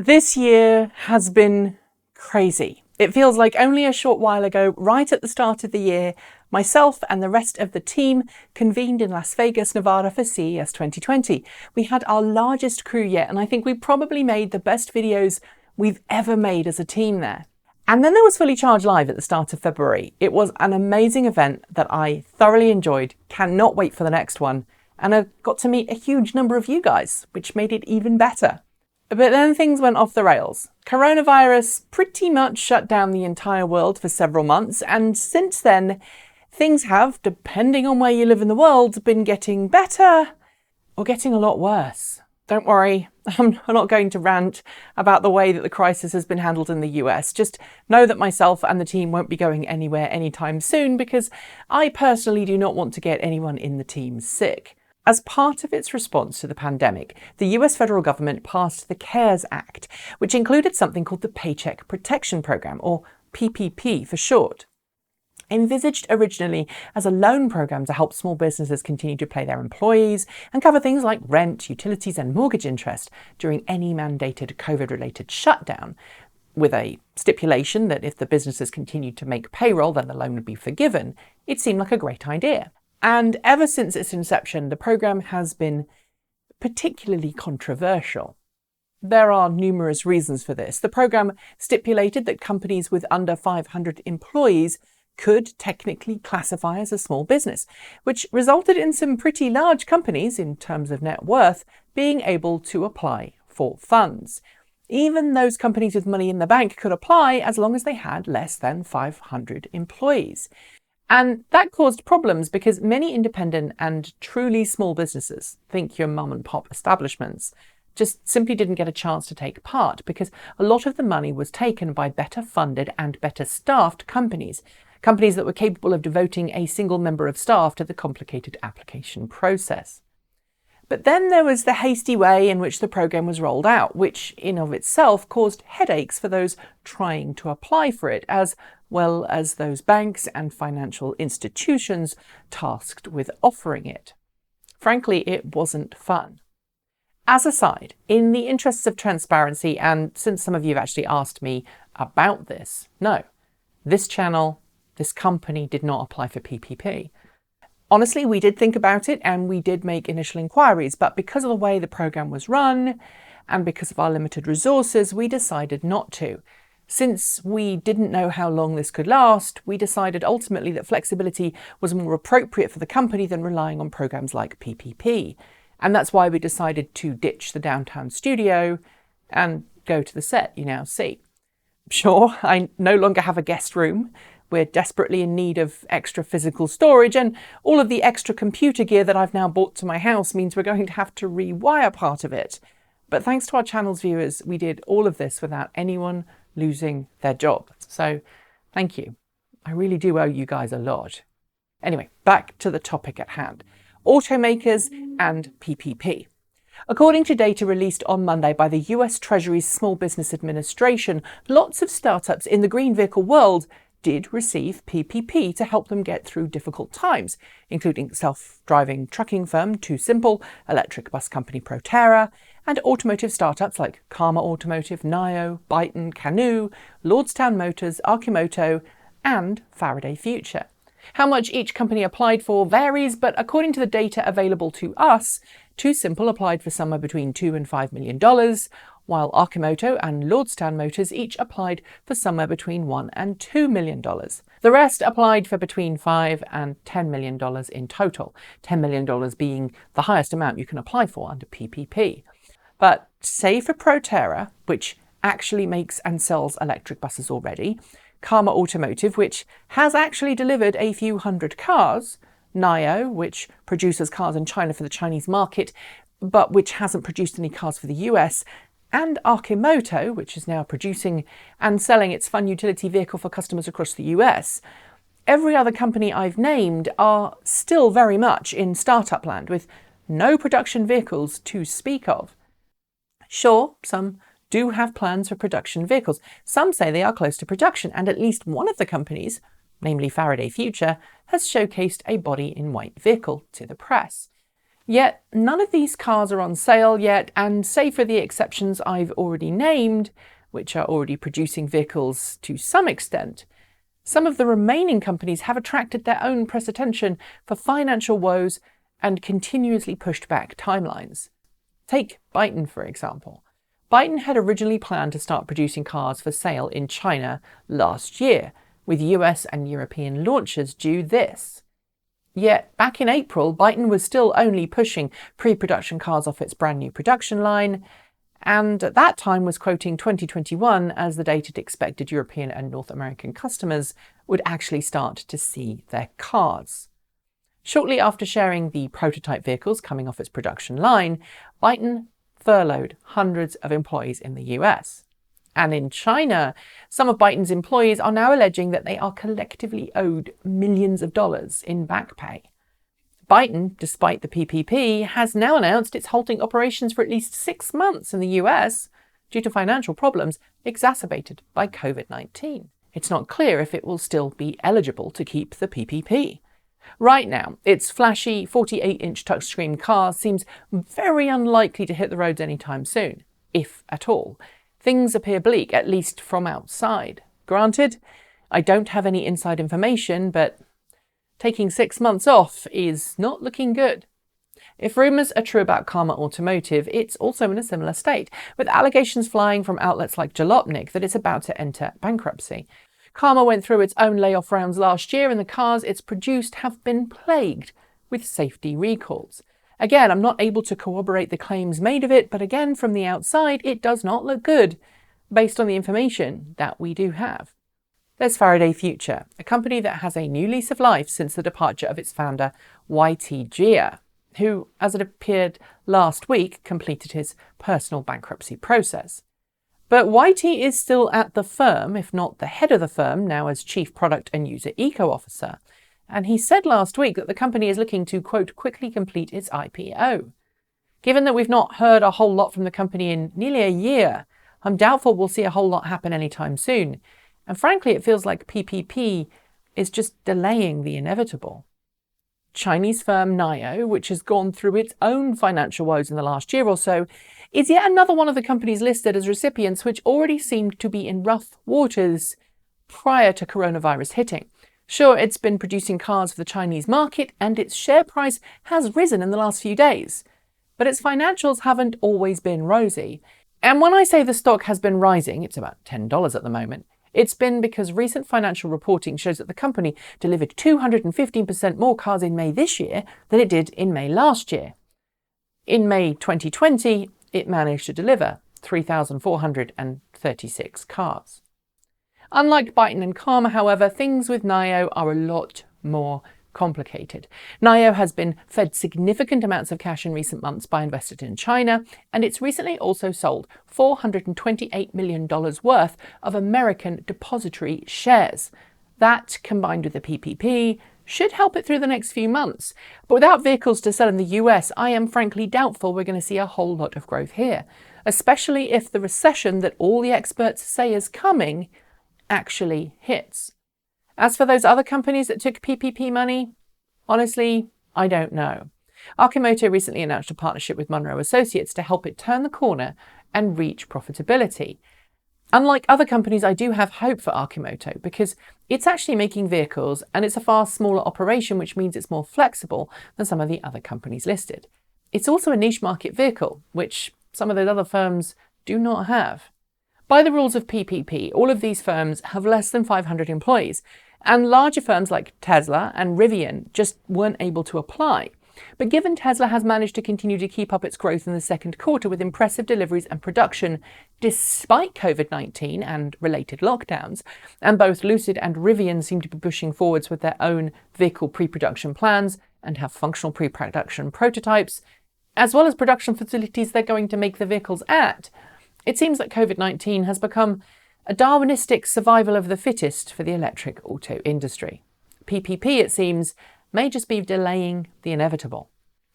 This year has been crazy. It feels like only a short while ago, right at the start of the year, myself and the rest of the team convened in Las Vegas, Nevada for CES 2020. We had our largest crew yet, and I think we probably made the best videos we've ever made as a team there. And then there was Fully Charged Live at the start of February. It was an amazing event that I thoroughly enjoyed, cannot wait for the next one, and I got to meet a huge number of you guys, which made it even better. But then things went off the rails. Coronavirus pretty much shut down the entire world for several months, and since then, things have, depending on where you live in the world, been getting better or getting a lot worse. Don't worry, I'm not going to rant about the way that the crisis has been handled in the US. Just know that myself and the team won't be going anywhere anytime soon because I personally do not want to get anyone in the team sick. As part of its response to the pandemic, the US federal government passed the CARES Act, which included something called the Paycheck Protection Program, or PPP for short. Envisaged originally as a loan program to help small businesses continue to pay their employees and cover things like rent, utilities and mortgage interest during any mandated COVID-related shutdown, with a stipulation that if the businesses continued to make payroll, then the loan would be forgiven, it seemed like a great idea. And ever since its inception, the program has been particularly controversial. There are numerous reasons for this. The program stipulated that companies with under 500 employees could technically classify as a small business, which resulted in some pretty large companies, in terms of net worth, being able to apply for funds. Even those companies with money in the bank could apply as long as they had less than 500 employees. And that caused problems because many independent and truly small businesses, think your mum and pop establishments, just simply didn't get a chance to take part because a lot of the money was taken by better funded and better staffed companies that were capable of devoting a single member of staff to the complicated application process. But then there was the hasty way in which the program was rolled out, which in of itself caused headaches for those trying to apply for it, as well as those banks and financial institutions tasked with offering it. Frankly, it wasn't fun. As a side, in the interests of transparency, and since some of you have actually asked me about this, no, this channel, this company did not apply for PPP. Honestly, we did think about it and we did make initial inquiries, but because of the way the program was run and because of our limited resources, we decided not to. Since we didn't know how long this could last, we decided ultimately that flexibility was more appropriate for the company than relying on programs like PPP. And that's why we decided to ditch the downtown studio and go to the set you now see. Sure, I no longer have a guest room. We're desperately in need of extra physical storage, and all of the extra computer gear that I've now bought to my house means we're going to have to rewire part of it. But thanks to our channel's viewers, we did all of this without anyone losing their job. So thank you. I really do owe you guys a lot. Anyway, back to the topic at hand. Automakers and PPP. According to data released on Monday by the US Treasury's Small Business Administration, lots of startups in the green vehicle world did receive PPP to help them get through difficult times, including self-driving trucking firm Too Simple, electric bus company Proterra, and automotive startups like Karma Automotive, Niro, Byton, Canoo, Lordstown Motors, Arcimoto, and Faraday Future. How much each company applied for varies, but according to the data available to us, Too Simple applied for somewhere between $2 and $5 million, while Arcimoto and Lordstown Motors each applied for somewhere between $1 and $2 million. The rest applied for between $5 and $10 million in total, $10 million being the highest amount you can apply for under PPP. But say for Proterra, which actually makes and sells electric buses already, Karma Automotive, which has actually delivered a few hundred cars, Niro, which produces cars in China for the Chinese market, but which hasn't produced any cars for the US, and Arcimoto, which is now producing and selling its fun utility vehicle for customers across the US, every other company I've named are still very much in startup land, with no production vehicles to speak of. Sure, some do have plans for production vehicles. Some say they are close to production, and at least one of the companies, namely Faraday Future, has showcased a body-in-white vehicle to the press. Yet none of these cars are on sale yet, and save for the exceptions I've already named, which are already producing vehicles to some extent, some of the remaining companies have attracted their own press attention for financial woes and continuously pushed back timelines. Take Byton, for example. Byton had originally planned to start producing cars for sale in China last year, with US and European launches due this. Yet, back in April, Byton was still only pushing pre-production cars off its brand new production line, and at that time was quoting 2021 as the date it expected European and North American customers would actually start to see their cars. Shortly after sharing the prototype vehicles coming off its production line, Byton furloughed hundreds of employees in the US. And in China, some of Byton's employees are now alleging that they are collectively owed millions of dollars in back pay. Byton, despite the PPP, has now announced it's halting operations for at least 6 months in the US due to financial problems exacerbated by COVID-19. It's not clear if it will still be eligible to keep the PPP. Right now, its flashy 48-inch touchscreen car seems very unlikely to hit the roads anytime soon, if at all. Things appear bleak, at least from outside. Granted, I don't have any inside information, but taking 6 months off is not looking good. If rumours are true about Karma Automotive, it's also in a similar state, with allegations flying from outlets like Jalopnik that it's about to enter bankruptcy. Karma went through its own layoff rounds last year, and the cars it's produced have been plagued with safety recalls. Again, I'm not able to corroborate the claims made of it, but again, from the outside, it does not look good, based on the information that we do have. There's Faraday Future, a company that has a new lease of life since the departure of its founder, YT Jia, who, as it appeared last week, completed his personal bankruptcy process. But YT is still at the firm, if not the head of the firm, now as Chief Product and User Eco Officer. And he said last week that the company is looking to, quote, quickly complete its IPO. Given that we've not heard a whole lot from the company in nearly a year, I'm doubtful we'll see a whole lot happen anytime soon. And frankly, it feels like PPP is just delaying the inevitable. Chinese firm Niro, which has gone through its own financial woes in the last year or so, is yet another one of the companies listed as recipients which already seemed to be in rough waters prior to coronavirus hitting. Sure, it's been producing cars for the Chinese market and its share price has risen in the last few days, but its financials haven't always been rosy. And when I say the stock has been rising, it's about $10 at the moment, it's been because recent financial reporting shows that the company delivered 215% more cars in May this year than it did in May last year. In May 2020, it managed to deliver 3,436 cars. Unlike Byton and Karma, however, things with Niro are a lot more complicated. Niro has been fed significant amounts of cash in recent months by investors in China, and it's recently also sold $428 million worth of American depository shares. That, combined with the PPP, should help it through the next few months. But without vehicles to sell in the US, I am frankly doubtful we're going to see a whole lot of growth here, especially if the recession that all the experts say is coming actually hits. As for those other companies that took PPP money, honestly, I don't know. Arcimoto recently announced a partnership with Monroe Associates to help it turn the corner and reach profitability. Unlike other companies, I do have hope for Arcimoto because it's actually making vehicles and it's a far smaller operation, which means it's more flexible than some of the other companies listed. It's also a niche market vehicle, which some of those other firms do not have. By the rules of PPP, all of these firms have less than 500 employees, and larger firms like Tesla and Rivian just weren't able to apply. But given Tesla has managed to continue to keep up its growth in the second quarter with impressive deliveries and production despite COVID-19 and related lockdowns, and both Lucid and Rivian seem to be pushing forwards with their own vehicle pre-production plans and have functional pre-production prototypes, as well as production facilities they're going to make the vehicles at, it seems that COVID-19 has become a Darwinistic survival of the fittest for the electric auto industry. PPP, it seems, may just be delaying the inevitable.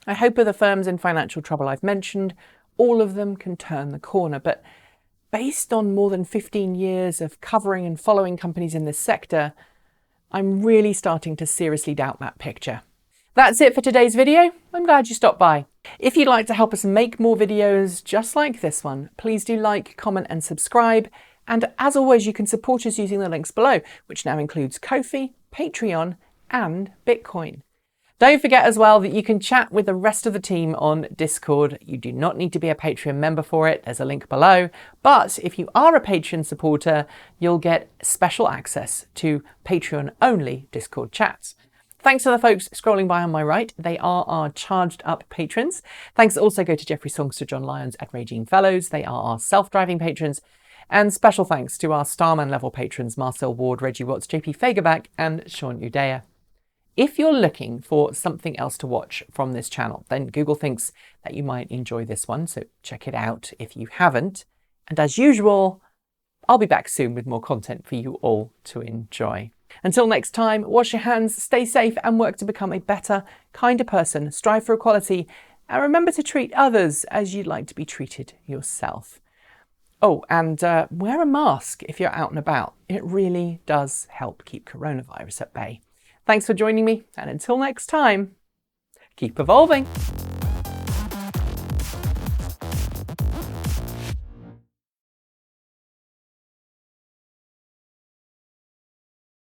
I hope of the firms in financial trouble I've mentioned, all of them can turn the corner, but based on more than 15 years of covering and following companies in this sector, I'm really starting to seriously doubt that picture. That's it for today's video. I'm glad you stopped by. If you'd like to help us make more videos just like this one, please do like, comment and subscribe. And as always, you can support us using the links below, which now includes Ko-fi, Patreon and Bitcoin. Don't forget as well that you can chat with the rest of the team on Discord. You do not need to be a Patreon member for it. There's a link below. But if you are a Patreon supporter, you'll get special access to Patreon-only Discord chats. Thanks to the folks scrolling by on my right. They are our charged up patrons. Thanks also go to Jeffrey Songster, John Lyons and Regine Fellows. They are our self-driving patrons. And special thanks to our Starman level patrons, Marcel Ward, Reggie Watts, JP Fagerback and Sean Udea. If you're looking for something else to watch from this channel, then Google thinks that you might enjoy this one, so check it out if you haven't. And as usual, I'll be back soon with more content for you all to enjoy. Until next time, wash your hands, stay safe and work to become a better, kinder person, strive for equality, and remember to treat others as you'd like to be treated yourself. Oh, and wear a mask if you're out and about. It really does help keep coronavirus at bay. Thanks for joining me, and until next time, keep evolving.